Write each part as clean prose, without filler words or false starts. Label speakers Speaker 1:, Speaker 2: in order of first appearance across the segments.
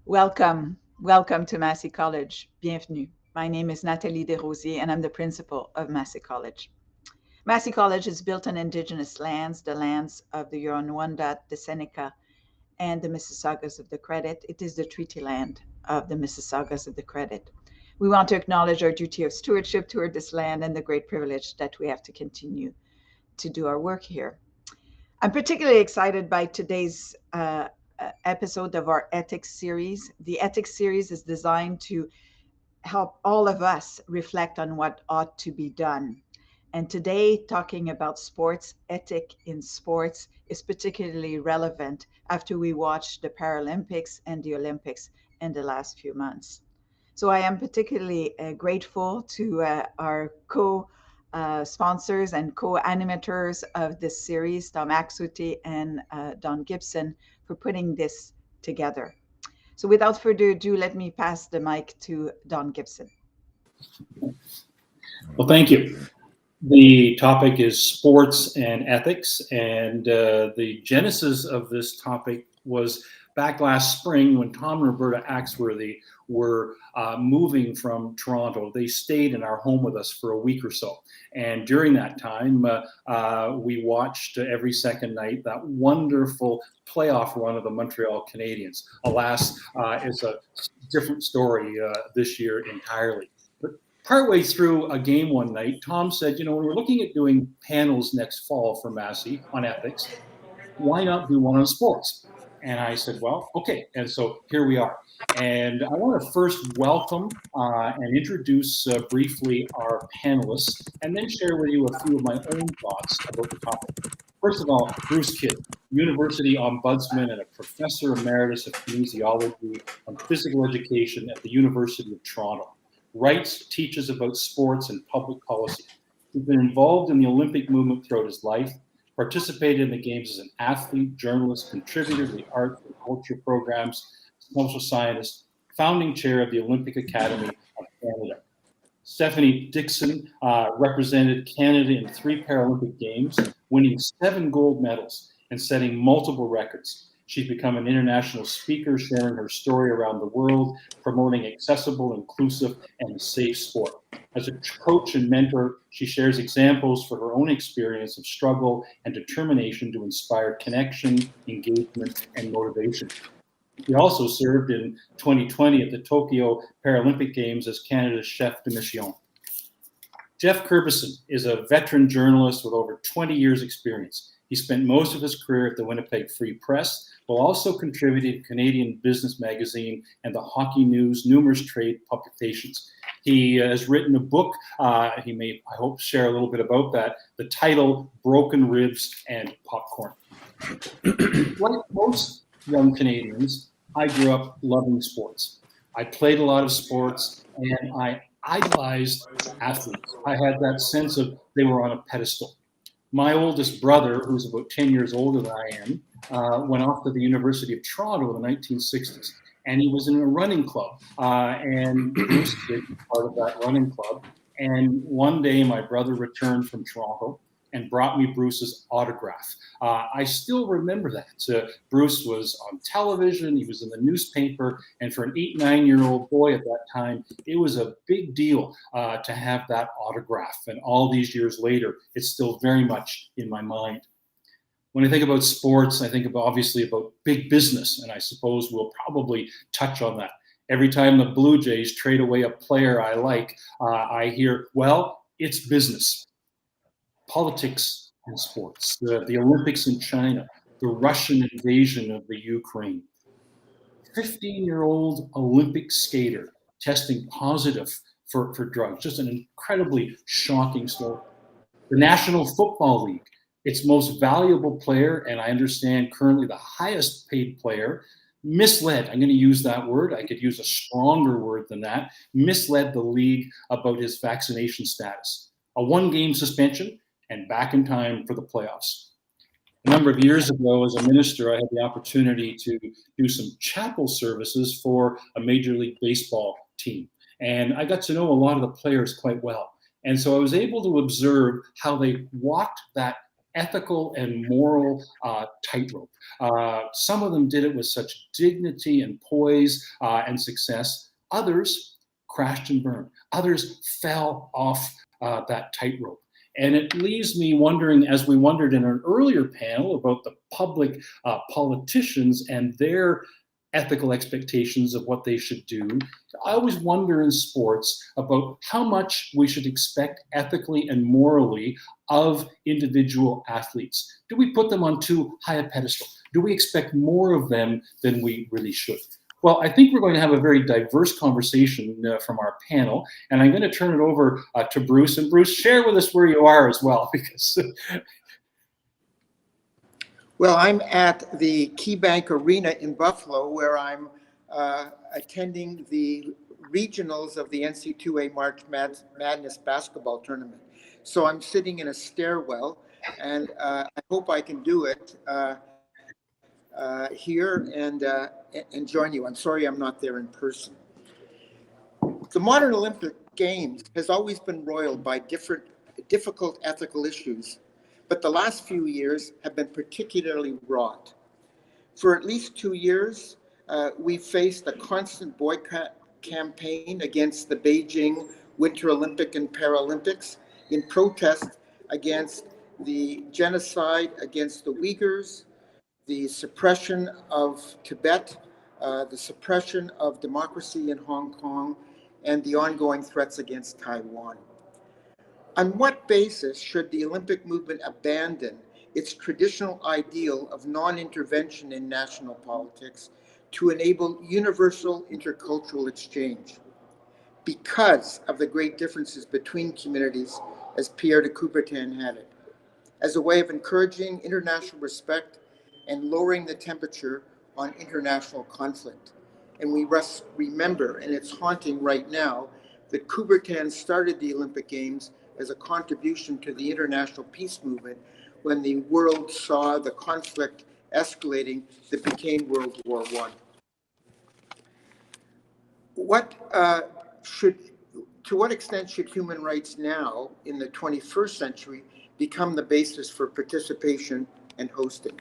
Speaker 1: Welcome to Massey College. Bienvenue. My name is Nathalie Desrosiers, and I'm the principal of Massey College. Massey College is built on Indigenous lands, the lands of the Huron-Wendat, the Seneca, and the Mississaugas of the Credit. It is the treaty land of the Mississaugas of the Credit. We want to acknowledge our duty of stewardship toward this land and the great privilege that we have to continue to do our work here. I'm particularly excited by today's episode of our Ethics Series. The Ethics Series is designed to help all of us reflect on what ought to be done. And today, talking about sports, ethic in sports is particularly relevant after we watched the Paralympics and the Olympics in the last few months. So I am particularly grateful to our co-sponsors and co-animators of this series, Tom Axuti and Don Gibson, for putting this together. So without further ado, let me pass the mic to Don Gibson.
Speaker 2: Well, thank you. The topic is sports and ethics, and the genesis of this topic was back last spring when Tom and Roberta Axworthy were moving from Toronto. They stayed in our home with us for a week or so. And during that time, we watched every second night that wonderful playoff run of the Montreal Canadiens. Alas, it's a different story this year entirely. But partway through a game one night, Tom said, when we're looking at doing panels next fall for Massey on ethics, why not do one on sports? And I said, well, okay. And so here we are. And I want to first welcome and introduce briefly our panelists, and then share with you a few of my own thoughts about the topic. First of all, Bruce Kidd, University Ombudsman and a Professor Emeritus of Kinesiology and Physical Education at the University of Toronto. Writes, teaches about sports and public policy. He's been involved in the Olympic movement throughout his life, participated in the games as an athlete, journalist, contributor to the arts and culture programs, social scientist, founding chair of the Olympic Academy of Canada. Stephanie Dixon represented Canada in 3 Paralympic Games, winning 7 gold medals and setting multiple records. She's become an international speaker, sharing her story around the world, promoting accessible, inclusive, and safe sport. As a coach and mentor, she shares examples for her own experience of struggle and determination to inspire connection, engagement, and motivation. He also served in 2020 at the Tokyo Paralympic Games as Canada's chef de mission. Geoff Kirbyson is a veteran journalist with over 20 years' experience. He spent most of his career at the Winnipeg Free Press, while also contributing to Canadian Business Magazine and the Hockey News, numerous trade publications. He has written a book, he may, I hope, share a little bit about that, the title, Broken Ribs and Popcorn. Like most young Canadians, I grew up loving sports. I played a lot of sports, and I idolized athletes. I had that sense of they were on a pedestal. My oldest brother, who's about 10 years older than I am, went off to the University of Toronto in the 1960s, and he was in a running club, and Bruce was part of that running club. And one day, my brother returned from Toronto and brought me Bruce's autograph. I still remember that. Bruce was on television, he was in the newspaper, and for an 8, 9-year-old boy at that time, it was a big deal to have that autograph. And all these years later, it's still very much in my mind. When I think about sports, I think obviously about big business, and I suppose we'll probably touch on that. Every time the Blue Jays trade away a player I like, I hear, well, it's business. Politics and sports, the Olympics in China, the Russian invasion of the Ukraine. 15-year-old Olympic skater testing positive for drugs, just an incredibly shocking story. The National Football League, its most valuable player, and I understand currently the highest paid player, misled, I'm going to use that word, I could use a stronger word than that, misled the league about his vaccination status. A 1-game suspension, and back in time for the playoffs. A number of years ago, as a minister, I had the opportunity to do some chapel services for a Major League Baseball team. And I got to know a lot of the players quite well. And so I was able to observe how they walked that ethical and moral tightrope. Some of them did it with such dignity and poise and success. Others crashed and burned. Others fell off that tightrope. And it leaves me wondering, as we wondered in an earlier panel about the public politicians and their ethical expectations of what they should do, I always wonder in sports about how much we should expect ethically and morally of individual athletes. Do we put them on too high a pedestal? Do we expect more of them than we really should? Well, I think we're going to have a very diverse conversation from our panel, and I'm going to turn it over to Bruce. And Bruce, share with us where you are as well, because
Speaker 3: well, I'm at the KeyBank Arena in Buffalo, where I'm attending the regionals of the NC2A March Madness basketball tournament. So I'm sitting in a stairwell, and I hope I can do it here and join you. I'm sorry I'm not there in person. The modern Olympic Games has always been roiled by difficult ethical issues, but the last few years have been particularly wrought. For at least 2 years, we've faced a constant boycott campaign against the Beijing Winter Olympic and Paralympics in protest against the genocide against the Uyghurs, the suppression of Tibet, the suppression of democracy in Hong Kong, and the ongoing threats against Taiwan. On what basis should the Olympic movement abandon its traditional ideal of non-intervention in national politics to enable universal intercultural exchange? Because of the great differences between communities, as Pierre de Coubertin had it, as a way of encouraging international respect and lowering the temperature on international conflict. And we must remember, and it's haunting right now, that Coubertin started the Olympic Games as a contribution to the international peace movement when the world saw the conflict escalating that became World War I. To what extent should human rights now, in the 21st century, become the basis for participation and hosting?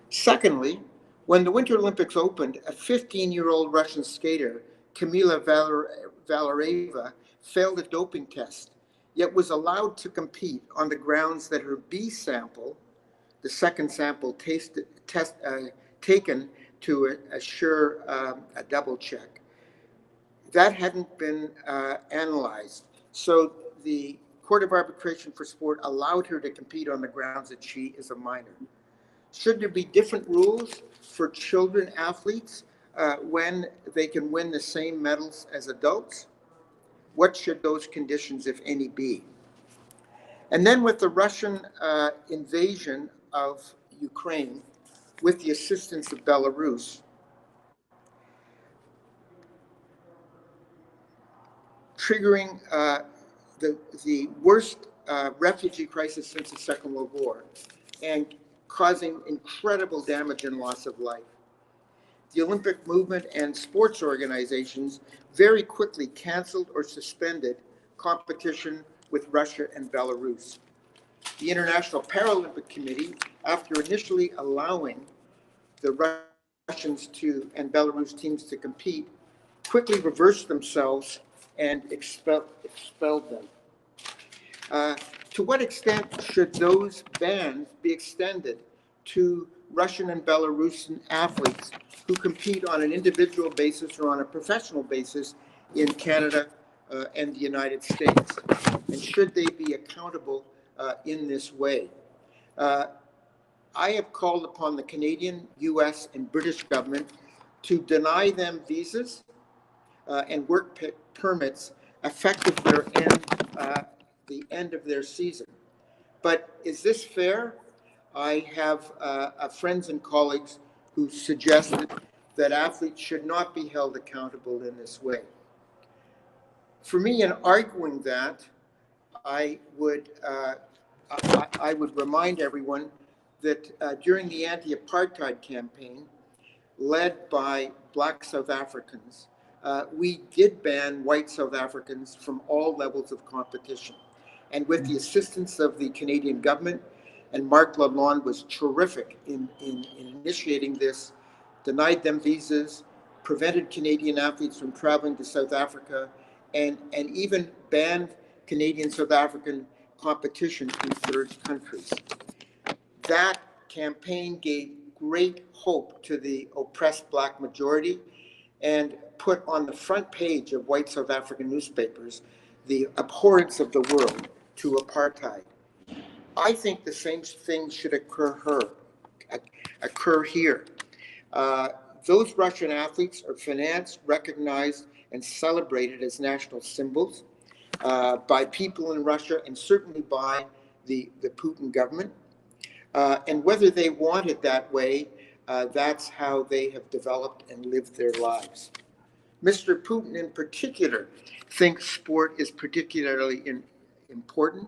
Speaker 3: Secondly, when the Winter Olympics opened, a 15-year-old Russian skater, Kamila Valiareva, failed a doping test, yet was allowed to compete on the grounds that her B sample, the second sample taken to assure a double check, that hadn't been analyzed. So the Court of Arbitration for Sport allowed her to compete on the grounds that she is a minor. Should there be different rules for children athletes when they can win the same medals as adults? What should those conditions, if any, be? And then with the Russian invasion of Ukraine, with the assistance of Belarus, triggering the worst refugee crisis since the Second World War, and causing incredible damage and loss of life. The Olympic movement and sports organizations very quickly canceled or suspended competition with Russia and Belarus. The International Paralympic Committee, after initially allowing the Russians and Belarus teams to compete, quickly reversed themselves and expelled them. To what extent should those bans be extended to Russian and Belarusian athletes who compete on an individual basis or on a professional basis in Canada and the United States? And should they be accountable in this way? I have called upon the Canadian, US, and British government to deny them visas and work permits effective the end of their season. But is this fair? I have friends and colleagues who suggested that athletes should not be held accountable in this way. For me, in arguing that, I would remind everyone that during the anti-apartheid campaign, led by Black South Africans, we did ban white South Africans from all levels of competition. And with the assistance of the Canadian government, and Marc Lalonde was terrific in initiating this, denied them visas, prevented Canadian athletes from traveling to South Africa, and even banned Canadian South African competition in third countries. That campaign gave great hope to the oppressed Black majority and put on the front page of white South African newspapers the abhorrence of the world to apartheid. I think the same thing should occur here. Those Russian athletes are financed, recognized, and celebrated as national symbols by people in Russia and certainly by the Putin government. And whether they want it that way, that's how they have developed and lived their lives. Mr. Putin in particular thinks sport is particularly important.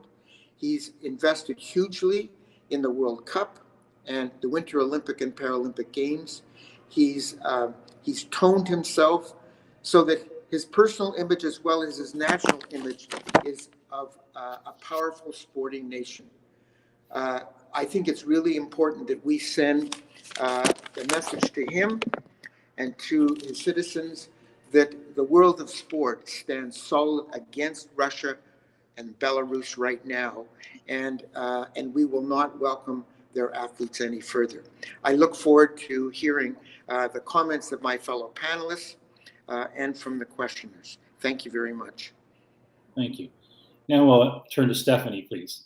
Speaker 3: He's invested hugely in the World Cup and the Winter Olympic and Paralympic Games. He's toned himself so that his personal image as well as his national image is of a powerful sporting nation. I think it's really important that we send the message to him and to his citizens that the world of sport stands solid against Russia and Belarus right now, and we will not welcome their athletes any further. I look forward to hearing the comments of my fellow panelists and from the questioners. Thank you very much.
Speaker 2: Thank you. Now we'll turn to Stephanie, please.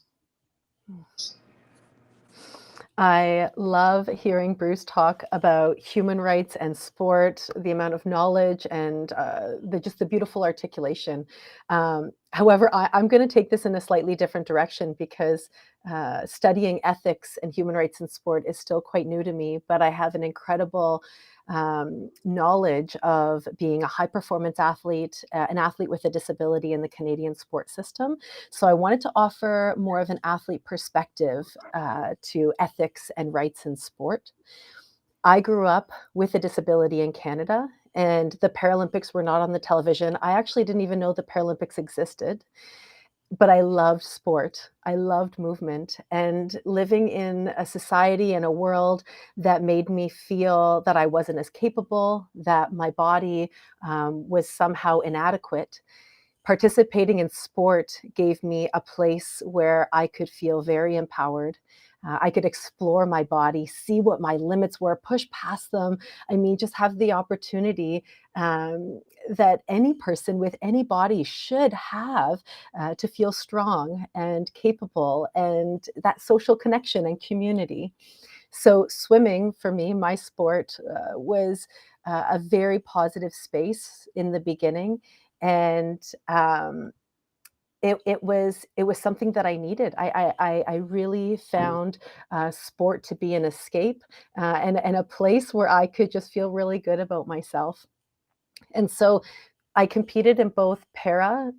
Speaker 4: I love hearing Bruce talk about human rights and sport, the amount of knowledge and just the beautiful articulation. However, I'm going to take this in a slightly different direction because studying ethics and human rights in sport is still quite new to me, but I have an incredible knowledge of being a high performance athlete, an athlete with a disability in the Canadian sport system. So I wanted to offer more of an athlete perspective to ethics and rights in sport. I grew up with a disability in Canada, and the Paralympics were not on the television. I actually didn't even know the Paralympics existed. But I loved sport. I loved movement, and living in a society and a world that made me feel that I wasn't as capable, that my body was somehow inadequate. Participating in sport gave me a place where I could feel very empowered. I could explore my body, see what my limits were, push past them. I mean, just have the opportunity that any person with any body should have to feel strong and capable, and that social connection and community. So swimming for me, my sport, was a very positive space in the beginning. And it was something that I needed. I really found sport to be an escape and a place where I could just feel really good about myself. And so I competed in both para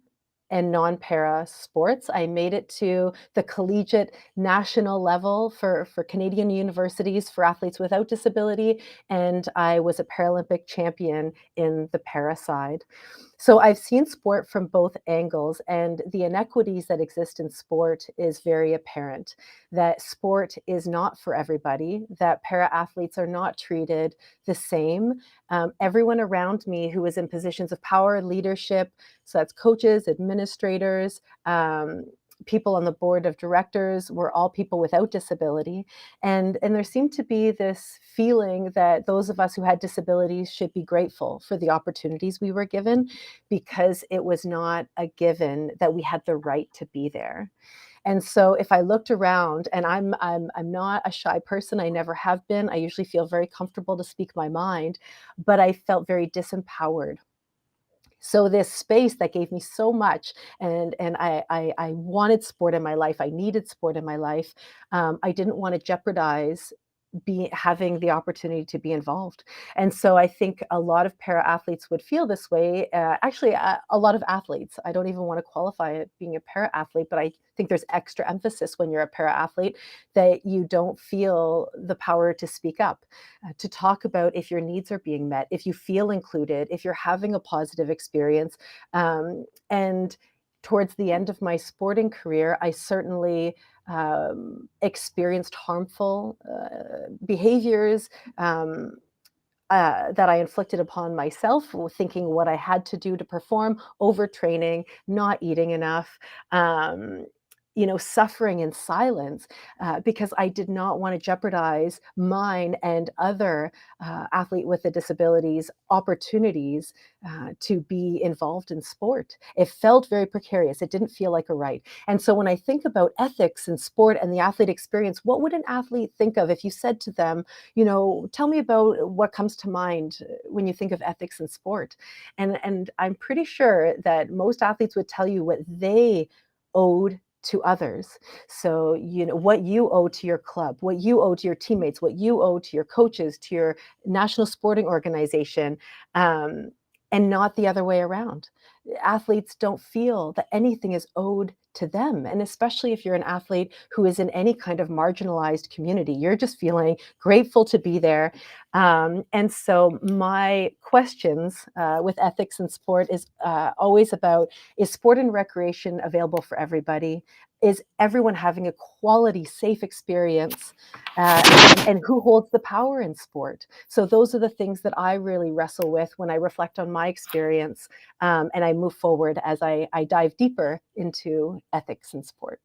Speaker 4: and non-para sports. I made it to the collegiate national level for Canadian universities for athletes without disability, and I was a Paralympic champion in the para side. So I've seen sport from both angles, and the inequities that exist in sport is very apparent. That sport is not for everybody, that para athletes are not treated the same. Everyone around me who is in positions of power, leadership, so that's coaches, administrators, people on the board of directors, were all people without disability. And there seemed to be this feeling that those of us who had disabilities should be grateful for the opportunities we were given, because it was not a given that we had the right to be there. And so if I looked around, and I'm not a shy person, I never have been. I usually feel very comfortable to speak my mind, but I felt very disempowered. So this space that gave me so much, and I wanted sport in my life. I needed sport in my life. I didn't want to jeopardize having the opportunity to be involved. And so I think a lot of para athletes would feel this way. Actually, a lot of athletes. I don't even want to qualify it being a para athlete, but I think there's extra emphasis when you're a para athlete that you don't feel the power to speak up, to talk about if your needs are being met, if you feel included, if you're having a positive experience, and towards the end of my sporting career, I certainly experienced harmful behaviors that I inflicted upon myself, thinking what I had to do to perform, overtraining, not eating enough, suffering in silence because I did not want to jeopardize mine and other athlete with a disabilities opportunities to be involved in sport. It felt very precarious. It didn't feel like a right. And so when I think about ethics in sport and the athlete experience, what would an athlete think of if you said to them, tell me about what comes to mind when you think of ethics in sport? And I'm pretty sure that most athletes would tell you what they owed to others. So, what you owe to your club, what you owe to your teammates, what you owe to your coaches, to your national sporting organization, and not the other way around. Athletes don't feel that anything is owed to them. And especially if you're an athlete who is in any kind of marginalized community, you're just feeling grateful to be there. And so my questions with ethics in sport is always about, is sport and recreation available for everybody? Is everyone having a quality, safe experience? And who holds the power in sport? So those are the things that I really wrestle with when I reflect on my experience and I move forward as I dive deeper into ethics in sport.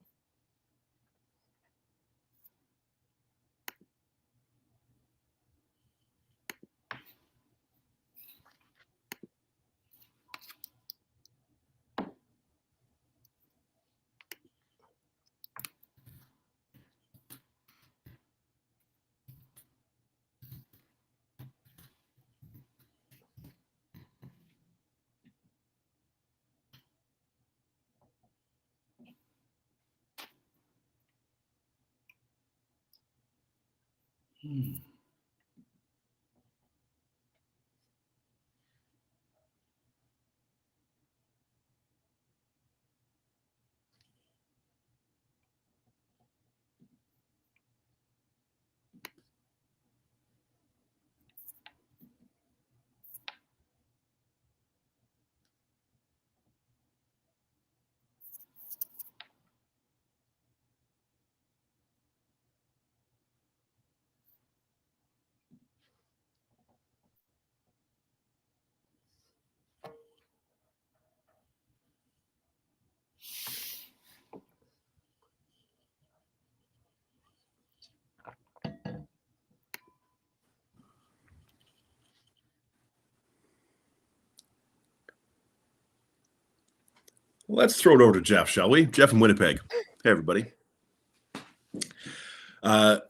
Speaker 5: Let's throw it over to Geoff, shall we? Geoff in Winnipeg. Hey, everybody.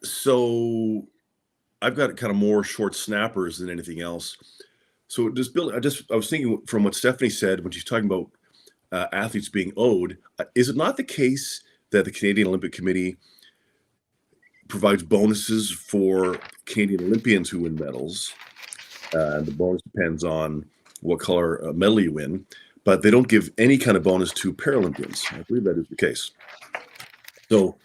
Speaker 5: So I've got kind of more short snappers than anything else. So just Bill, I was thinking from what Stephanie said when she's talking about athletes being owed. Is it not the case that the Canadian Olympic Committee provides bonuses for Canadian Olympians who win medals? And the bonus depends on what color medal you win, but they don't give any kind of bonus to Paralympians. I believe that is the case. So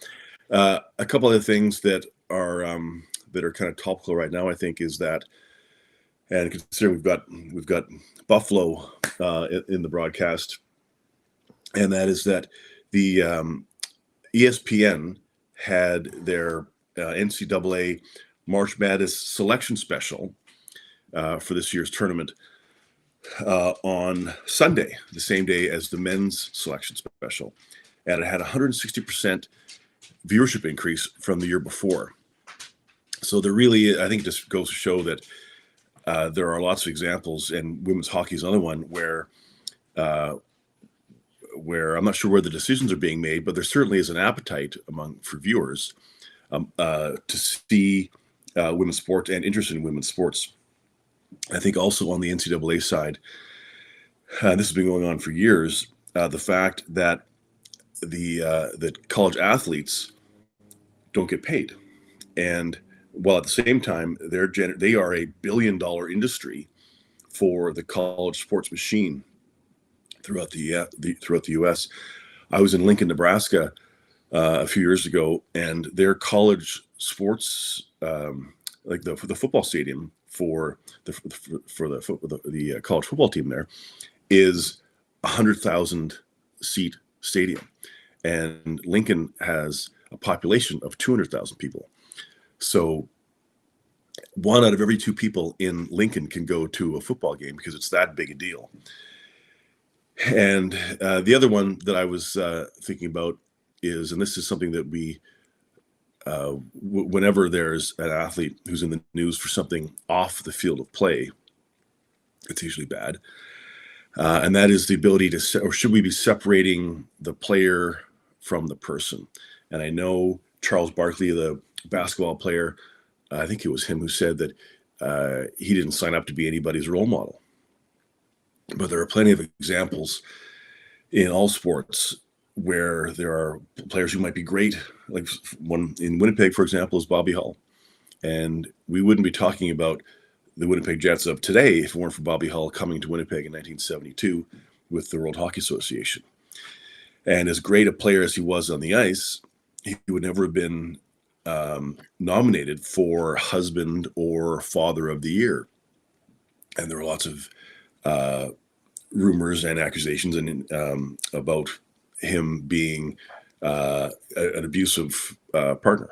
Speaker 5: a couple other things that are kind of topical right now, I think, is that, and considering we've got Buffalo in the broadcast, and that is that the ESPN had their NCAA March Madness selection special for this year's tournament on Sunday, the same day as the men's selection special, and it had 160% viewership increase from the year before. So there really, I think it just goes to show that there are lots of examples, and women's hockey is another one where I'm not sure where the decisions are being made, but there certainly is an appetite for viewers to see women's sports and interest in women's sports. I think also on the NCAA side, this has been going on for years, the fact that the college athletes don't get paid. And while at the same time, they are a billion-dollar industry for the college sports machine throughout the U.S. I was in Lincoln, Nebraska a few years ago, and their college sports, like the football stadium for the college football team there, is 100,000 seat stadium, and Lincoln has a population of 200,000 people. So 1 out of every 2 people in Lincoln can go to a football game because it's that big a deal. And the other one that I was thinking about is, and this is something that we, whenever there's an athlete who's in the news for something off the field of play, it's usually bad. And that is the ability to, or should we be separating the player from the person? And I know Charles Barkley, the basketball player, I think it was him who said that he didn't sign up to be anybody's role model. But there are plenty of examples in all sports where there are players who might be great. Like one in Winnipeg, for example, is Bobby Hull. And we wouldn't be talking about the Winnipeg Jets of today if it weren't for Bobby Hull coming to Winnipeg in 1972 with the World Hockey Association. And as great a player as he was on the ice, he would never have been nominated for husband or father of the year. And there were lots of rumors and accusations and about him being an abusive partner.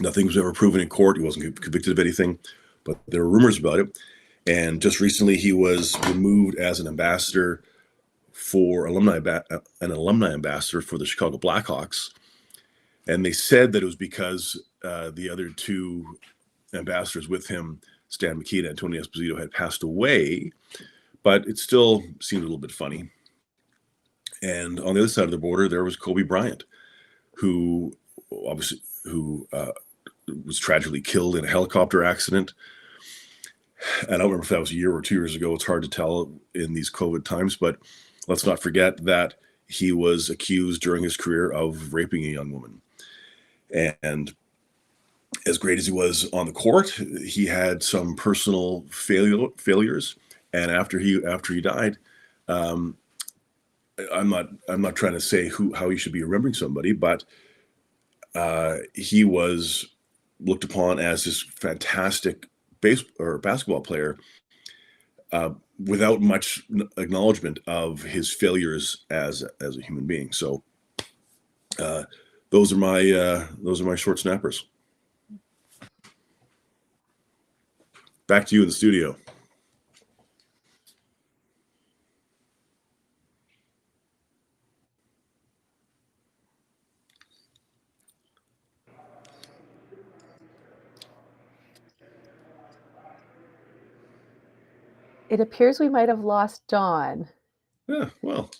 Speaker 5: Nothing was ever proven in court. He wasn't convicted of anything, but there were rumors about it. And just recently, he was removed as an ambassador for an alumni ambassador for the Chicago Blackhawks. And they said that it was because the other 2 ambassadors with him, Stan Mikita and Tony Esposito, had passed away, but it still seemed a little bit funny. And on the other side of the border, there was Kobe Bryant, who obviously was tragically killed in a helicopter accident. And I don't remember if that was a year or 2 years ago. It's hard to tell in these COVID times, but let's not forget that he was accused during his career of raping a young woman. And as great as he was on the court, he had some personal failures. And after he died, I'm not trying to say how he should be remembering somebody, but he was looked upon as this fantastic basketball player without much acknowledgement of his failures as a human being. So those are my short snappers. Back to you in the studio.
Speaker 4: It appears we might have lost Don.
Speaker 5: Yeah, well.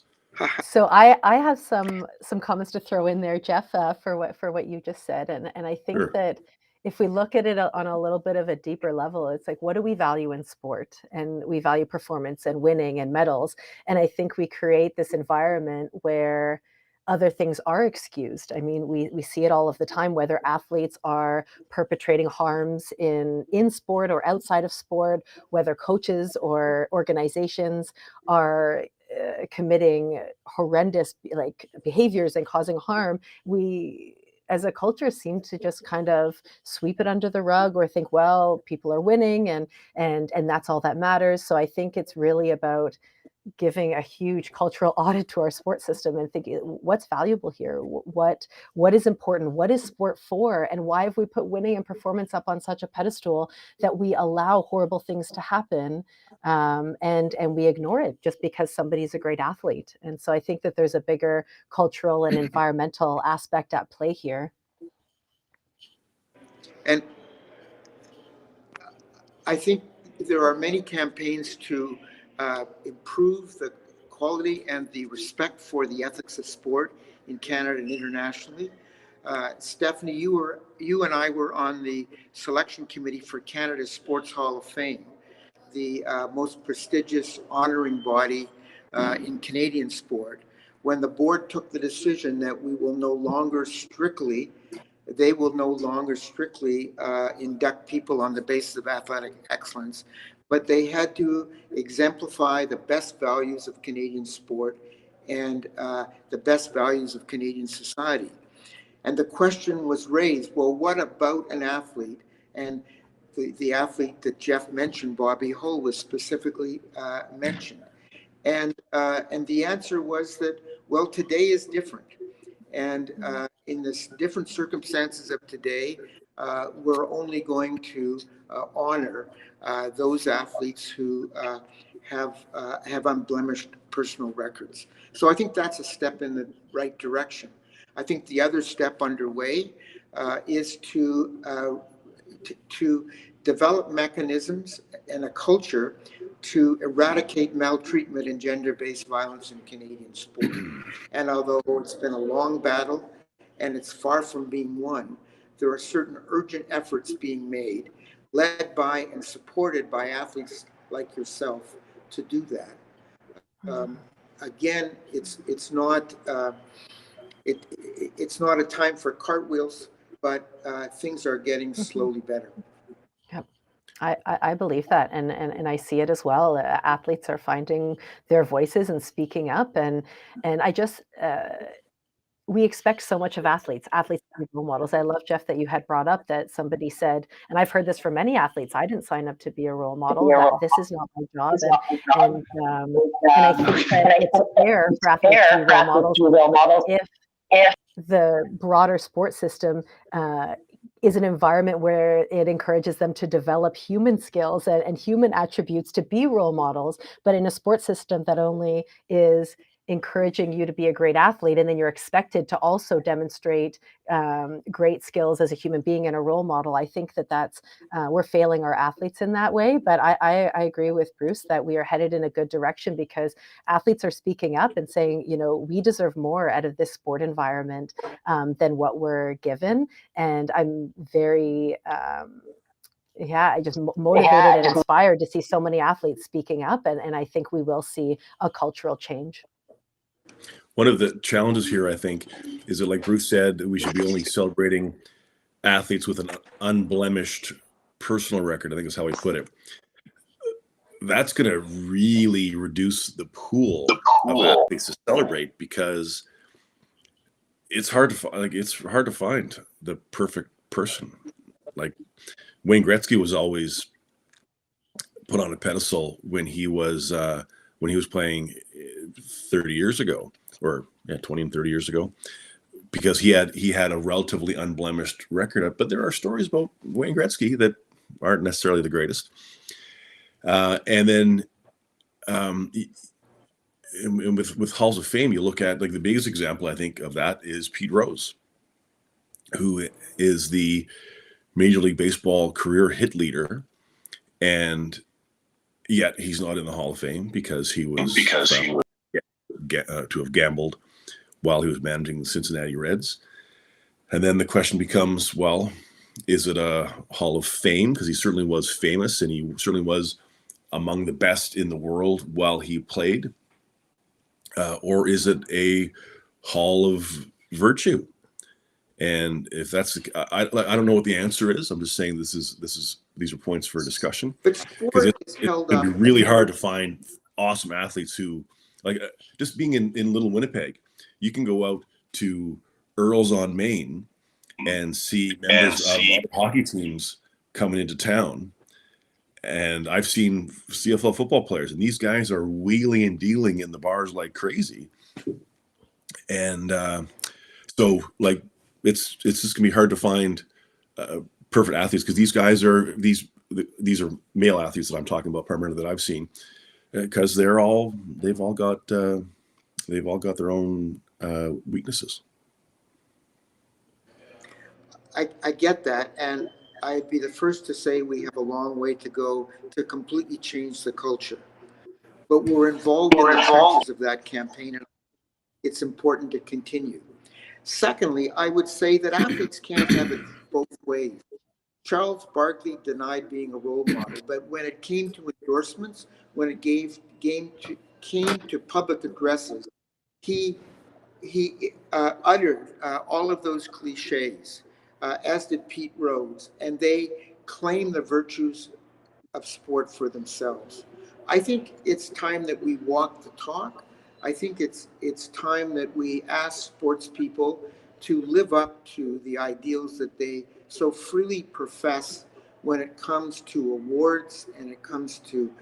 Speaker 4: So I have some comments to throw in there, Geoff, for what you just said, and I think
Speaker 5: Sure.
Speaker 4: that if we look at it on a little bit of a deeper level, it's like, what do we value in sport? And we value performance and winning and medals, and I think we create this environment where other things are excused. I mean, we see it all of the time, whether athletes are perpetrating harms in sport or outside of sport, whether coaches or organizations are committing horrendous behaviors and causing harm. We as a culture seem to just kind of sweep it under the rug or think, well, people are winning and that's all that matters. So I think it's really about giving a huge cultural audit to our sports system and thinking, what's valuable here? What is important? What is sport for? And why have we put winning and performance up on such a pedestal that we allow horrible things to happen and we ignore it just because somebody's a great athlete? And so I think that there's a bigger cultural and environmental aspect at play here.
Speaker 3: And I think there are many campaigns to improve the quality and the respect for the ethics of sport in Canada and internationally. Stephanie, you and I were on the selection committee for Canada's Sports Hall of Fame, the most prestigious honoring body in Canadian sport, when the board took the decision that they will no longer strictly induct people on the basis of athletic excellence, but they had to exemplify the best values of Canadian sport and the best values of Canadian society. And the question was raised, well, what about an athlete? And the athlete that Geoff mentioned, Bobby Hull, was specifically mentioned. And the answer was that, well, today is different. And in the different circumstances of today, we're only going to honor those athletes who have unblemished personal records. So I think that's a step in the right direction. I think the other step underway is to develop mechanisms and a culture to eradicate maltreatment and gender-based violence in Canadian sport. And although it's been a long battle and it's far from being won, there are certain urgent efforts being made, led by and supported by athletes like yourself, to do that. Again, it's not a time for cartwheels, but things are getting slowly better.
Speaker 4: Yep. I believe that, and I see it as well. Athletes are finding their voices and speaking up, and I just we expect so much of athletes. Athletes are role models. I love, Geoff, that you had brought up that somebody said, and I've heard this from many athletes, I didn't sign up to be a role model. That this is not my job, and I think that it's fair for athletes to be role models if the broader sports system is an environment where it encourages them to develop human skills and human attributes to be role models, but in a sports system that only is encouraging you to be a great athlete, and then you're expected to also demonstrate great skills as a human being and a role model. I think that that's we're failing our athletes in that way. But I agree with Bruce that we are headed in a good direction, because athletes are speaking up and saying, you know, we deserve more out of this sport environment than what we're given. And I'm very I just motivated and inspired to see so many athletes speaking up, and I think we will see a cultural change.
Speaker 5: One of the challenges here, I think, is that, like Bruce said, we should be only celebrating athletes with an unblemished personal record. I think is how he put it. That's going to really reduce the pool of athletes to celebrate, because it's hard to find the perfect person. Like Wayne Gretzky was always put on a pedestal when he was playing 30 years ago, or 20 and 30 years ago, because he had a relatively unblemished record. But there are stories about Wayne Gretzky that aren't necessarily the greatest. And then with Halls of Fame, you look at, like, the biggest example I think of that is Pete Rose, who is the Major League Baseball career hit leader, and yet he's not in the Hall of Fame because he was to have gambled while he was managing the Cincinnati Reds. And then the question becomes, well, is it a Hall of Fame? Because he certainly was famous, and he certainly was among the best in the world while he played. Or is it a Hall of Virtue? And if that's, I don't know what the answer is. I'm just saying these are points for discussion. Because it's going to be really hard to find awesome athletes who, like, just being in Little Winnipeg, you can go out to Earls on Main and see members of other hockey teams coming into town. And I've seen CFL football players, and these guys are wheeling and dealing in the bars like crazy. And so, like, it's just gonna be hard to find perfect athletes, because these guys are these are male athletes that I'm talking about primarily that I've seen, because they've all got their own weaknesses.
Speaker 3: I get that, and I'd be the first to say we have a long way to go to completely change the culture. But we're involved in the trenches of that campaign, and it's important to continue. Secondly, I would say that athletes can't have it both ways. Charles Barkley denied being a role model, but when it came to endorsements, when it came to public addresses, he uttered all of those cliches, as did Pete Rose, and they claim the virtues of sport for themselves. I think it's time that we walk the talk. I think it's time that we ask sports people to live up to the ideals that they so freely profess when it comes to awards and it comes to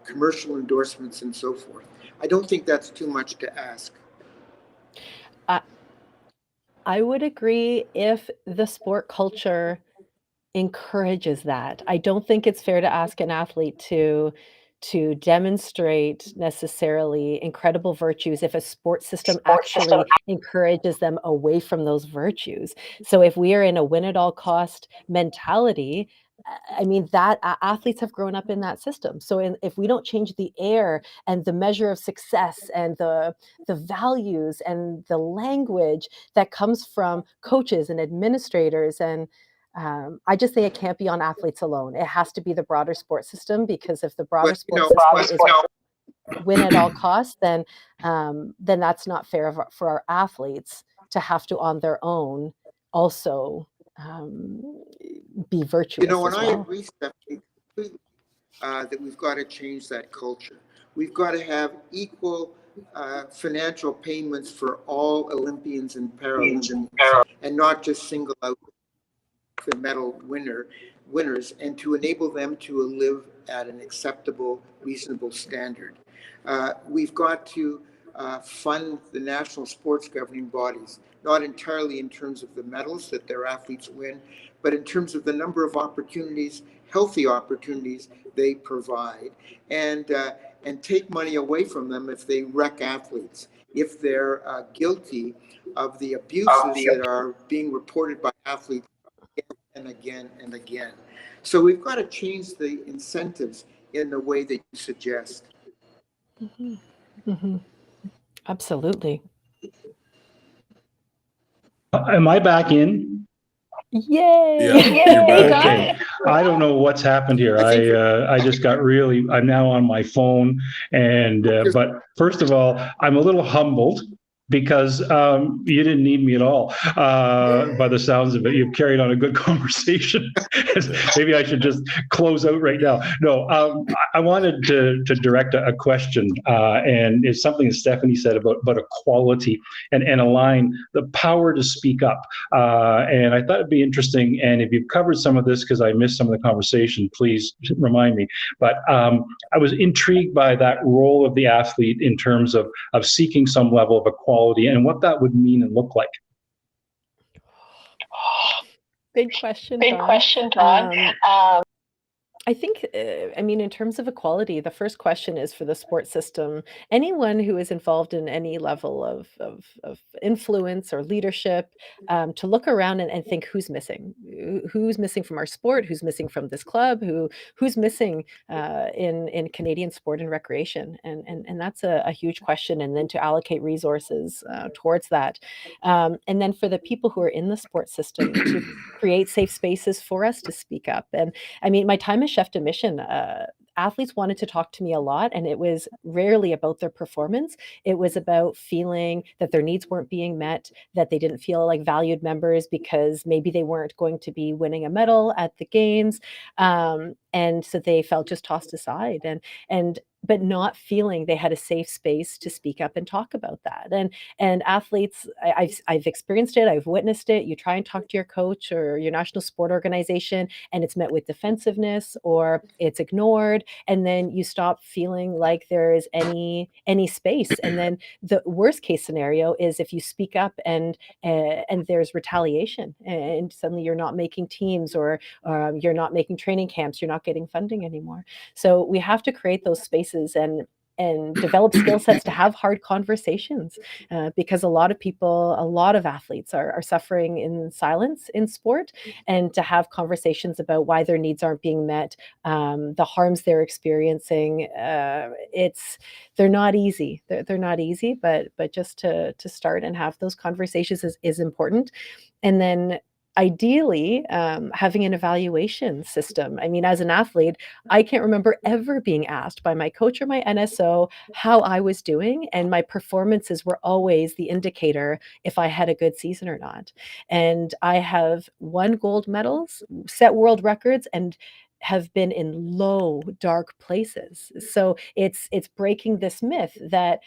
Speaker 3: commercial endorsements, and so forth. I don't think that's too much to ask.
Speaker 4: I would agree if the sport culture encourages that. I don't think it's fair to ask an athlete to demonstrate necessarily incredible virtues if a sports system actually encourages them away from those virtues. So if we are in a win at all cost mentality, I mean that athletes have grown up in that system. So if we don't change the air and the measure of success and the values and the language that comes from coaches and administrators, and I just say it can't be on athletes alone. It has to be the broader sports system, because if the broader sports system is win at all costs, then that's not fair for our athletes to have to on their own also be virtuous.
Speaker 3: And I agree, Stephanie, that we've got to change that culture. We've got to have equal financial payments for all Olympians and Paralympians, and not just single out the medal winners, and to enable them to live at an acceptable, reasonable standard. We've got to fund the national sports governing bodies, not entirely in terms of the medals that their athletes win, but in terms of the number of opportunities, healthy opportunities they provide, and take money away from them if they wreck athletes, if they're guilty of the abuses that are being reported by athletes and again and again. So we've got to change the incentives in the way that you suggest.
Speaker 4: Mm-hmm. Mm-hmm. Absolutely.
Speaker 2: Am I back in?
Speaker 4: Yay!
Speaker 5: Yeah, you're back.
Speaker 2: Okay. I don't know what's happened here. I just got really. I'm now on my phone, and but first of all, I'm a little humbled because you didn't need me at all. By the sounds of it, you've carried on a good conversation. Maybe I should just close out right now. No, I wanted to direct a question, and it's something that Stephanie said about equality and align the power to speak up. And I thought it'd be interesting. And if you've covered some of this, because I missed some of the conversation, please remind me. But I was intrigued by that role of the athlete in terms of seeking some level of equality and what that would mean and look like.
Speaker 4: Big question, Don. I think, I mean, in terms of equality, the first question is for the sports system. Anyone who is involved in any level of influence or leadership, to look around and think who's missing. Who's missing from our sport? Who's missing from this club? Who's missing in Canadian sport and recreation? And that's a huge question. And then to allocate resources towards that. And then for the people who are in the sports system to create safe spaces for us to speak up. And I mean, my time as chef de mission, athletes wanted to talk to me a lot, and it was rarely about their performance. It was about feeling that their needs weren't being met, that they didn't feel like valued members because maybe they weren't going to be winning a medal at the games. And so they felt just tossed aside, but not feeling they had a safe space to speak up and talk about that. And athletes, I've experienced it, I've witnessed it. You try and talk to your coach or your national sport organization, and it's met with defensiveness or it's ignored, and then you stop feeling like there is any space. And then the worst case scenario is if you speak up and there's retaliation, and suddenly you're not making teams, or you're not making training camps, you're not getting funding anymore. So we have to create those spaces and develop skill sets to have hard conversations, because a lot of athletes are suffering in silence in sport, and to have conversations about why their needs aren't being met, the harms they're experiencing. They're not easy. They're not easy, but just to start and have those conversations is important. And then ideally, having an evaluation system. I mean, as an athlete, I can't remember ever being asked by my coach or my NSO how I was doing, and my performances were always the indicator if I had a good season or not. And I have won gold medals, set world records, and have been in low, dark places. So it's breaking this myth that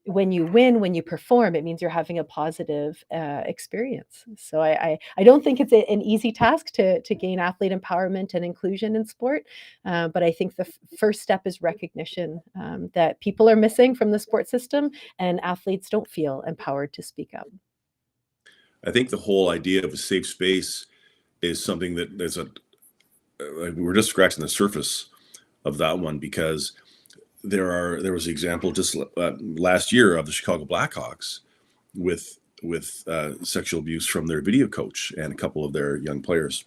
Speaker 4: when you win, when you perform, it means you're having a positive experience. So I don't think it's an easy task to gain athlete empowerment and inclusion in sport, but I think the first step is recognition that people are missing from the sport system, and athletes don't feel empowered to speak up.
Speaker 5: I think the whole idea of a safe space is something that we're just scratching the surface of that one, because there was an example just last year of the Chicago Blackhawks with sexual abuse from their video coach and a couple of their young players.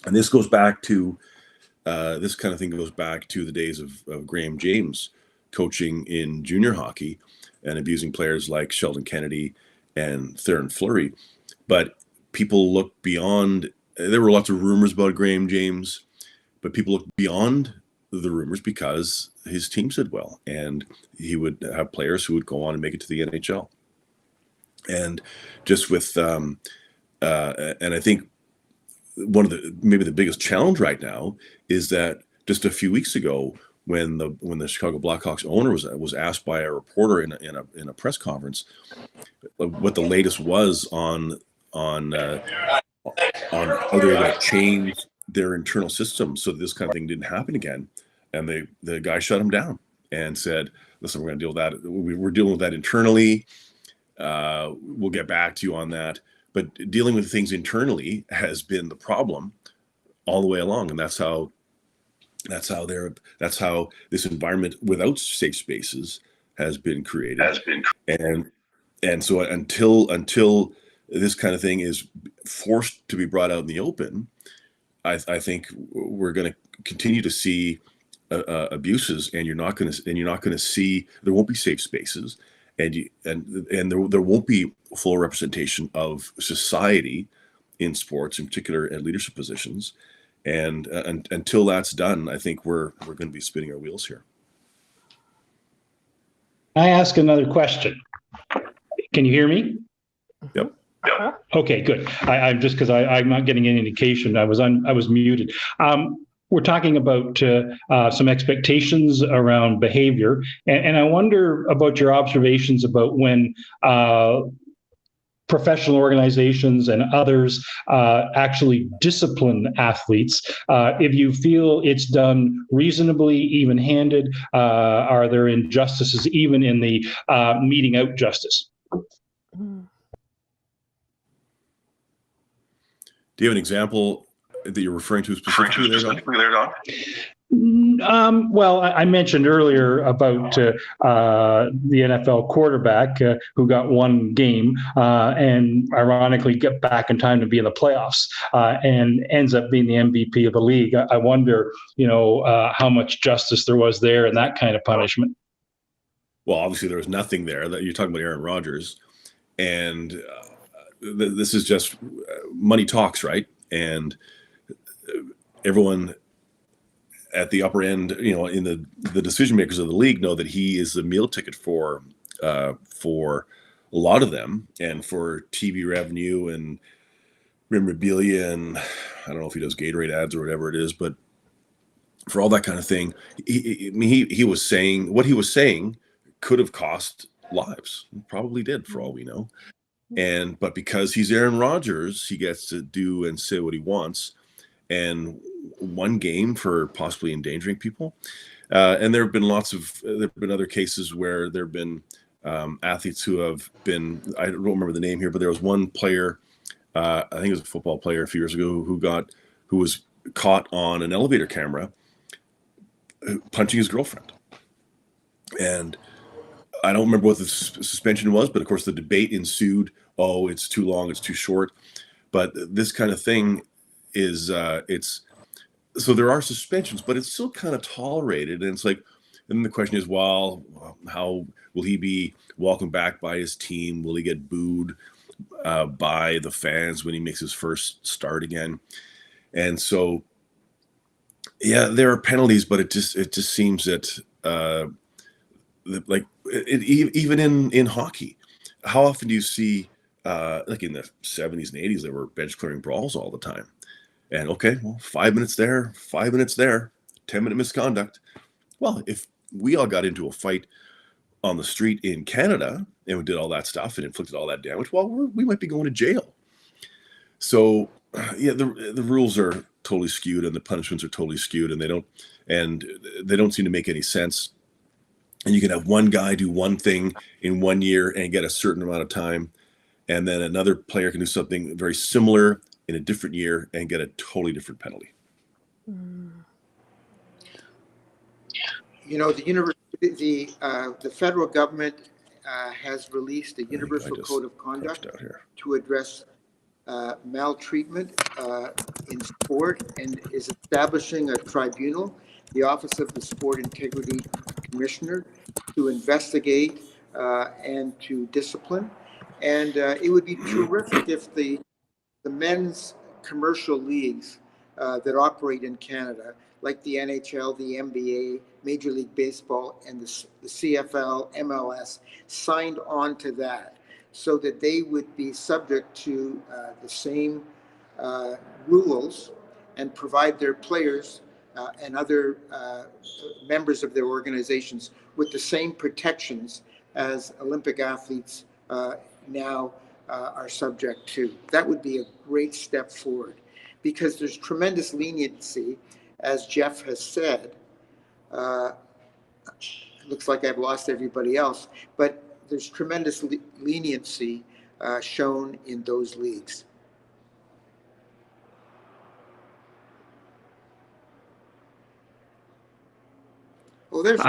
Speaker 5: And this goes back to this kind of thing goes back to the days of Graham James coaching in junior hockey and abusing players like Sheldon Kennedy and Theron Fleury. But people look beyond. There were lots of rumors about Graham James, but people looked beyond the rumors because his team did well, and he would have players who would go on and make it to the NHL. And just with, and I think one of maybe the biggest challenge right now is that just a few weeks ago, when the Chicago Blackhawks owner was asked by a reporter in a press conference what the latest was on how they're going to change their internal system so that this kind of thing didn't happen again. And the guy shut him down and said, listen, we're going to deal with that. We're dealing with that internally. We'll get back to you on that. But dealing with things internally has been the problem all the way along. And that's how this environment without safe spaces has been created. And so until this kind of thing is forced to be brought out in the open, I think we're going to continue to see abuses, and you're not going to see, there won't be safe spaces, and there won't be full representation of society in sports, in particular at leadership positions. And until that's done, I think we're going to be spinning our wheels here.
Speaker 2: I ask another question. Can you hear me?
Speaker 5: Yep.
Speaker 2: Okay, good. I'm just because I'm not getting any indication. I was muted. We're talking about some expectations around behavior, and I wonder about your observations about when professional organizations and others actually discipline athletes. If you feel it's done reasonably, even-handed, are there injustices even in the meting out justice?
Speaker 5: Do you have an example that you're referring to specifically there, Don?
Speaker 2: Well, I mentioned earlier about the NFL quarterback who got one game and ironically get back in time to be in the playoffs and ends up being the MVP of the league. I wonder, how much justice there was there in that kind of punishment.
Speaker 5: Well, obviously there was nothing there. That you're talking about Aaron Rodgers, and this is just money talks, right? And everyone at the upper end, in the decision makers of the league know that he is the meal ticket for a lot of them, and for TV revenue and memorabilia, and I don't know if he does Gatorade ads or whatever it is, but for all that kind of thing, he was saying what he was saying could have cost lives. Probably did, for all we know. But because he's Aaron Rodgers, he gets to do and say what he wants. And one game for possibly endangering people. And there have been other cases where there have been athletes who have been, I don't remember the name here, but there was one player, I think it was a football player a few years ago, who was caught on an elevator camera punching his girlfriend. And I don't remember what the suspension was, but of course the debate ensued. Oh, it's too long, it's too short. But this kind of thing is, so there are suspensions, but it's still kind of tolerated. And it's like, then the question is, well, how will he be welcomed back by his team? Will he get booed by the fans when he makes his first start again? And so, yeah, there are penalties, but it just seems that even in hockey, how often do you see like in the 70s and 80s, there were bench clearing brawls all the time. And okay, well, 5 minutes there, 5 minutes there, 10-minute misconduct. Well, if we all got into a fight on the street in Canada and we did all that stuff and inflicted all that damage, well, we might be going to jail. So yeah, the rules are totally skewed and the punishments are totally skewed, and they don't seem to make any sense. And you can have one guy do one thing in 1 year and get a certain amount of time, and then another player can do something very similar in a different year and get a totally different penalty.
Speaker 3: You know, the federal government has released a universal code of conduct to address maltreatment in sport, and is establishing a tribunal, the Office of the Sport Integrity Commissioner, to investigate and to discipline. And it would be terrific if the men's commercial leagues that operate in Canada, like the NHL, the NBA, Major League Baseball, and the CFL, MLS, signed on to that, so that they would be subject to the same rules and provide their players and other members of their organizations with the same protections as Olympic athletes now are subject to. That would be a great step forward, because there's tremendous leniency, as Geoff has said. Looks like I've lost everybody else, but there's tremendous leniency shown in those leagues. Oh, there's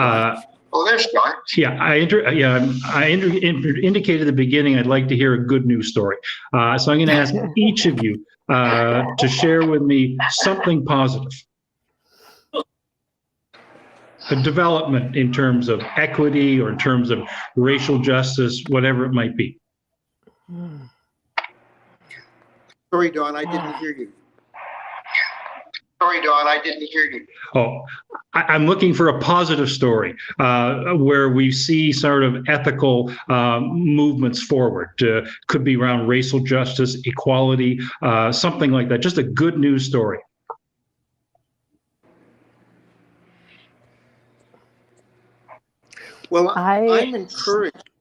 Speaker 3: John.
Speaker 2: Yeah, I indicated at the beginning I'd like to hear a good news story. So I'm going to ask each of you to share with me something positive. A development in terms of equity or in terms of racial justice, whatever it might be.
Speaker 3: Sorry, Don, I didn't hear you. Oh,
Speaker 2: I'm looking for a positive story where we see sort of ethical movements forward. Could be around racial justice, equality, something like that. Just a good news story.
Speaker 3: Well, I'm encouraged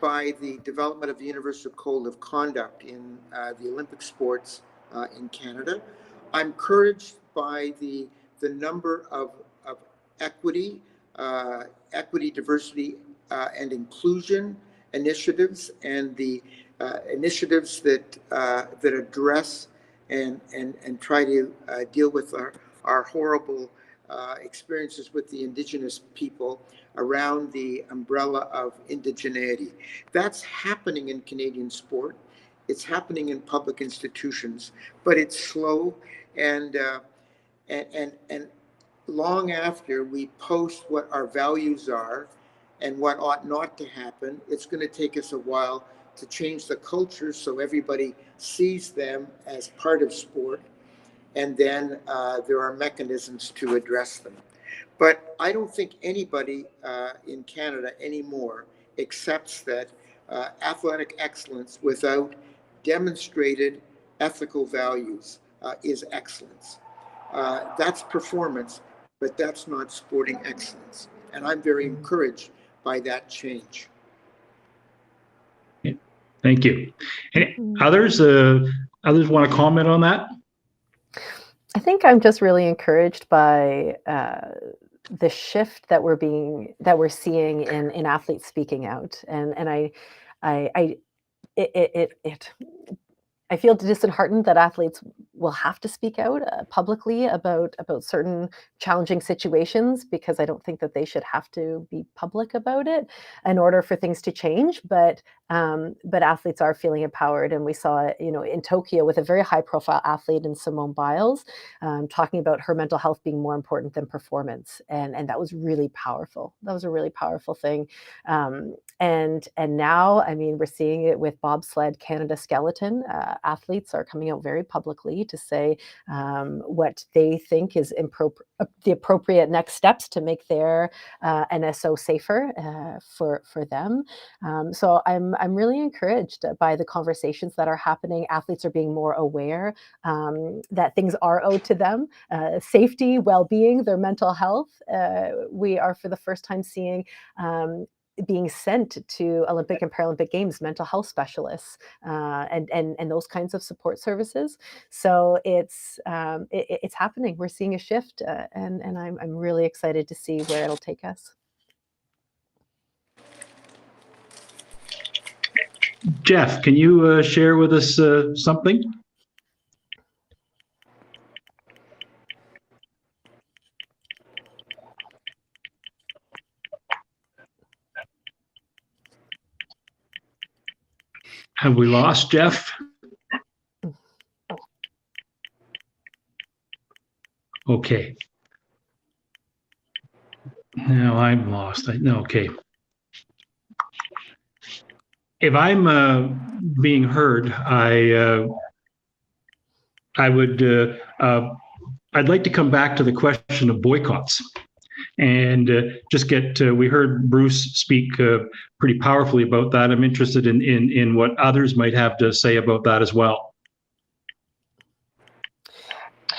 Speaker 3: by the development of the Universal Code of Conduct in the Olympic sports in Canada. I'm encouraged by the number of equity, diversity, and inclusion initiatives, and the initiatives that address and try to deal with our horrible experiences with the Indigenous people around the umbrella of indigeneity. That's happening in Canadian sport. It's happening in public institutions, but it's slow, and long after we post what our values are and what ought not to happen, it's going to take us a while to change the culture so everybody sees them as part of sport, and then there are mechanisms to address them. But I don't think anybody in Canada anymore accepts that athletic excellence without demonstrated ethical values is excellence. That's performance, but that's not sporting excellence. And I'm very encouraged by that change.
Speaker 2: Thank you. Any others want to comment on that?
Speaker 4: I think I'm just really encouraged by the shift that we're seeing in athletes speaking out, and I feel disheartened that athletes will have to speak out publicly about certain challenging situations, because I don't think that they should have to be public about it in order for things to change. But athletes are feeling empowered, and we saw it, in Tokyo with a very high-profile athlete in Simone Biles talking about her mental health being more important than performance, and that was really powerful. That was a really powerful thing. And now, I mean, we're seeing it with bobsled Canada skeleton. Athletes are coming out very publicly to say what they think is the appropriate next steps to make their NSO safer for them. So I'm I'm really encouraged by the conversations that are happening. Athletes are being more aware that things are owed to them, safety, well-being, their mental health. We are for the first time seeing being sent to Olympic and Paralympic Games mental health specialists and those kinds of support services. So it's happening. We're seeing a shift, and I'm really excited to see where it'll take us.
Speaker 2: Geoff, can you share with us something? Have we lost Geoff? Okay. Now I'm lost. Okay. If I'm being heard, I'd like to come back to the question of boycotts and just get. We heard Bruce speak pretty powerfully about that. I'm interested in what others might have to say about that as well.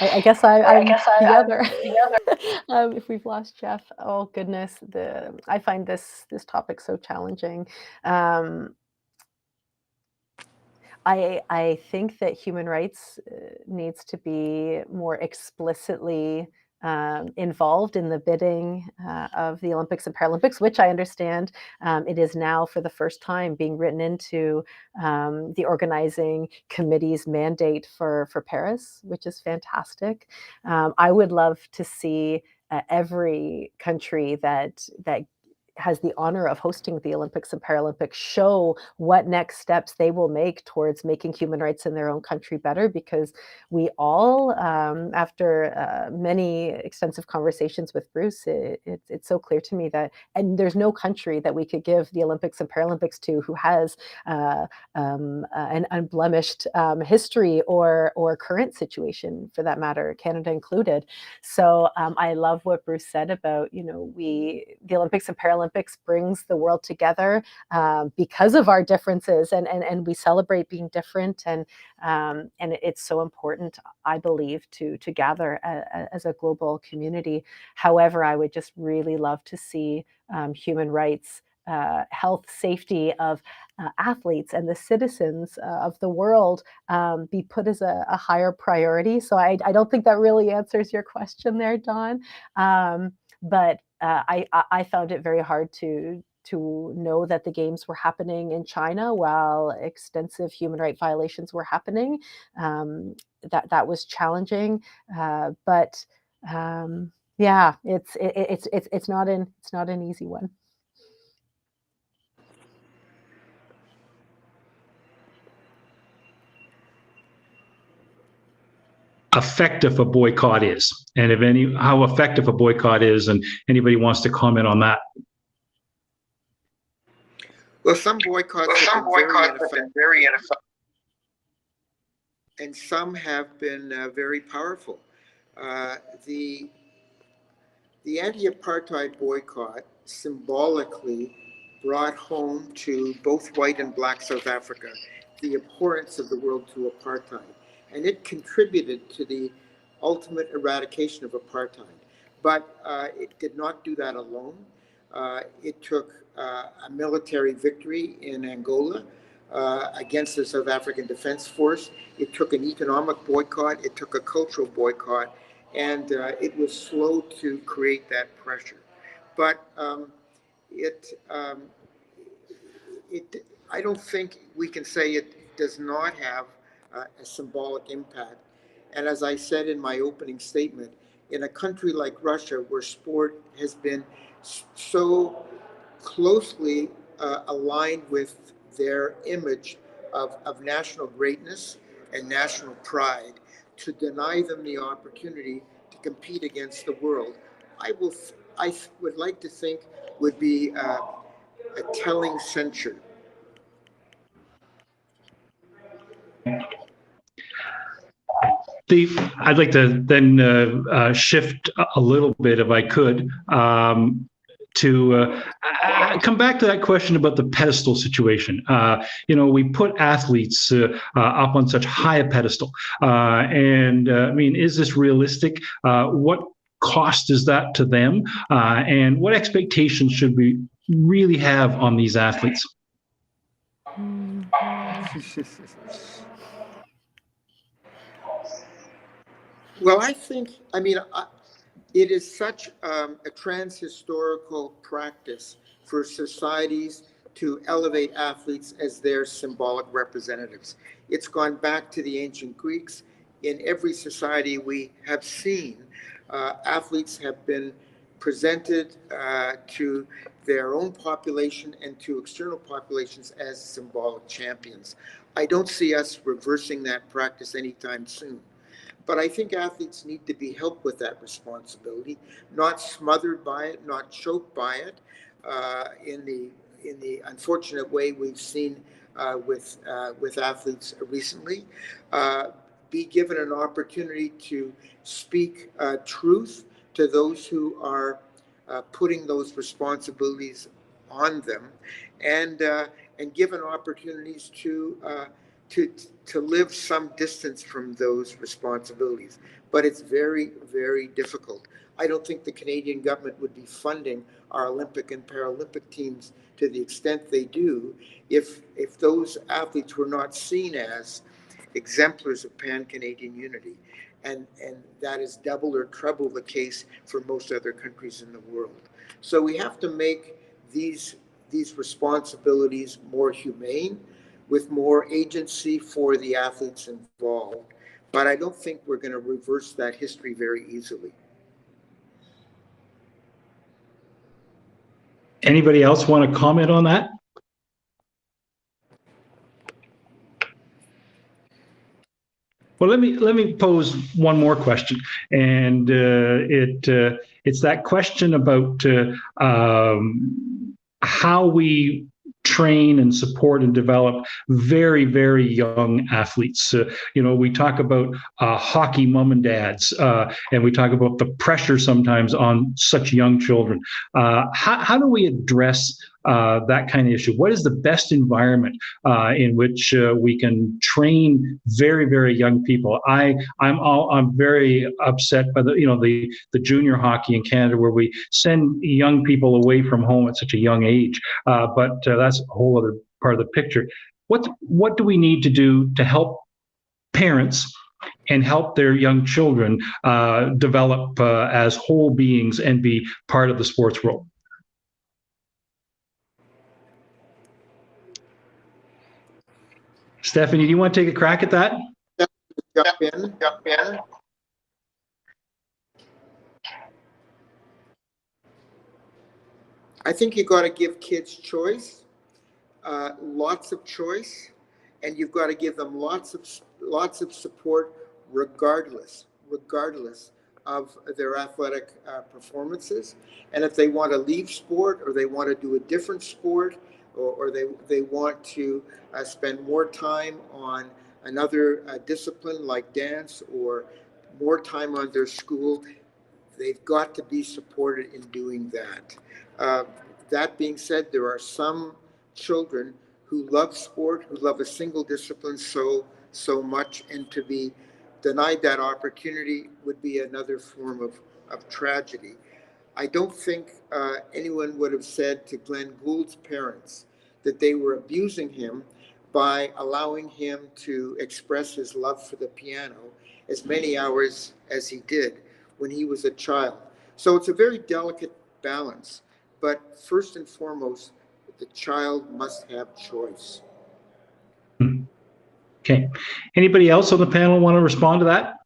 Speaker 4: I guess I'm the other. If we've lost Geoff, oh goodness, I find this topic so challenging. I think that human rights needs to be more explicitly involved in the bidding of the Olympics and Paralympics, which I understand it is now for the first time being written into the organizing committee's mandate for Paris, which is fantastic. I would love to see every country that has the honor of hosting the Olympics and Paralympics show what next steps they will make towards making human rights in their own country better, because we all, after many extensive conversations with Bruce, it's so clear to me that, and there's no country that we could give the Olympics and Paralympics to who has an unblemished history or current situation, for that matter, Canada included. So I love what Bruce said about, the Olympics and Paralympics brings the world together because of our differences, and we celebrate being different, and it's so important, I believe, to gather as a global community. However, I would just really love to see human rights, health, safety of athletes and the citizens of the world be put as a higher priority. So I don't think that really answers your question there, Don. But I found it very hard to know that the games were happening in China while extensive human rights violations were happening. That was challenging, but yeah, it's not an easy one.
Speaker 2: Effective a boycott is, and how effective a boycott is, and anybody wants to comment on that.
Speaker 3: Well, some boycotts have been very ineffective, and some have been very powerful. The anti-apartheid boycott symbolically brought home to both white and black South Africa the abhorrence of the world to apartheid. And it contributed to the ultimate eradication of apartheid. But it did not do that alone. It took a military victory in Angola against the South African Defense Force. It took an economic boycott. It took a cultural boycott. And it was slow to create that pressure. But I don't think we can say it does not have a symbolic impact. And as I said in my opening statement, in a country like Russia, where sport has been so closely aligned with their image of national greatness and national pride, to deny them the opportunity to compete against the world, I would like to think would be a telling censure.
Speaker 2: I'd like to then shift a little bit, if I could, to come back to that question about the pedestal situation. We put athletes up on such high a pedestal. I mean, is this realistic? What cost is that to them? And what expectations should we really have on these athletes?
Speaker 3: Well, I mean, it is such a trans-historical practice for societies to elevate athletes as their symbolic representatives. It's gone back to the ancient Greeks. In every society we have seen, athletes have been presented to their own population and to external populations as symbolic champions. I don't see us reversing that practice anytime soon. But I think athletes need to be helped with that responsibility, not smothered by it, not choked by it, in the unfortunate way we've seen with athletes recently. Be given an opportunity to speak truth to those who are putting those responsibilities on them, and given opportunities to live some distance from those responsibilities. But it's very, very difficult. I don't think the Canadian government would be funding our Olympic and Paralympic teams to the extent they do if those athletes were not seen as exemplars of pan-Canadian unity. And that is double or treble the case for most other countries in the world. So we have to make these responsibilities more humane, with more agency for the athletes involved. But I don't think we're going to reverse that history very easily.
Speaker 2: Anybody else want to comment on that? Well, let me pose one more question, and it's that question about how we train and support and develop very, very young athletes. We talk about hockey mom and dads, and we talk about the pressure sometimes on such young children. How do we address that kind of issue? What is the best environment in which we can train very, very young people? I'm very upset by the junior hockey in Canada, where we send young people away from home at such a young age. But that's a whole other part of the picture. What do we need to do to help parents and help their young children develop as whole beings and be part of the sports world? Stephanie, do you want to take a crack at that?
Speaker 3: Jump in. I think you got to give kids choice, lots of choice, and you've got to give them lots of support, regardless of their athletic performances. And if they want to leave sport, or they want to do a different sport, or they want to spend more time on another discipline like dance, or more time on their school, they've got to be supported in doing that. That being said, there are some children who love sport, who love a single discipline so much, and to be denied that opportunity would be another form of tragedy. I don't think anyone would have said to Glenn Gould's parents that they were abusing him by allowing him to express his love for the piano as many hours as he did when he was a child. So it's a very delicate balance, but first and foremost, the child must have choice.
Speaker 2: Okay. Anybody else on the panel want to respond to that?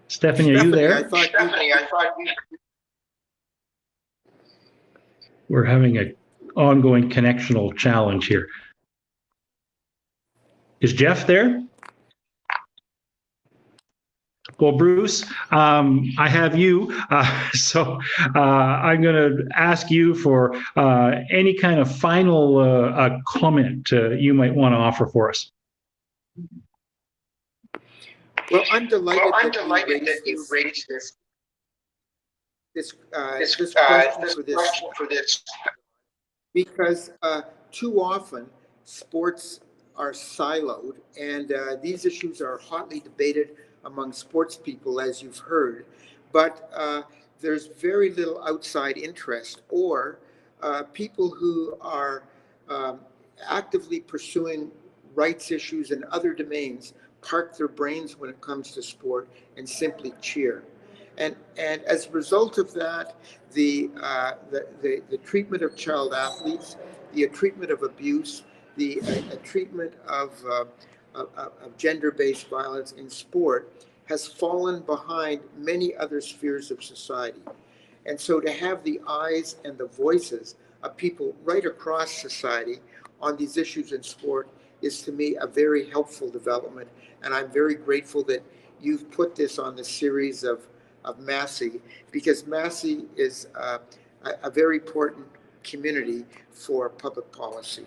Speaker 2: Stephanie, are you there?
Speaker 3: I thought you...
Speaker 2: We're having an ongoing connectional challenge here. Is Geoff there? Well, Bruce, I have you, so I'm going to ask you for any kind of final comment you might want to offer for us.
Speaker 3: Well, I'm delighted that you raised this question for this, because too often sports are siloed, and these issues are hotly debated among sports people, as you've heard, but there's very little outside interest, or people who are actively pursuing rights issues in other domains park their brains when it comes to sport and simply cheer. And as a result of that, the treatment of child athletes, the treatment of abuse, the treatment of gender-based violence in sport has fallen behind many other spheres of society. And so to have the eyes and the voices of people right across society on these issues in sport is, to me, a very helpful development. And I'm very grateful that you've put this on the series of Massey, because Massey is a very important community for public policy.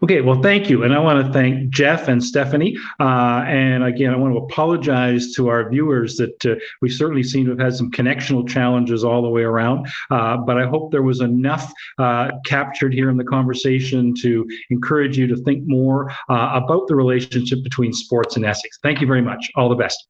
Speaker 2: Okay, well, thank you. And I want to thank Geoff and Stephanie. And again, I want to apologize to our viewers that we certainly seem to have had some connectional challenges all the way around. But I hope there was enough captured here in the conversation to encourage you to think more about the relationship between sports and ethics. Thank you very much. All the best.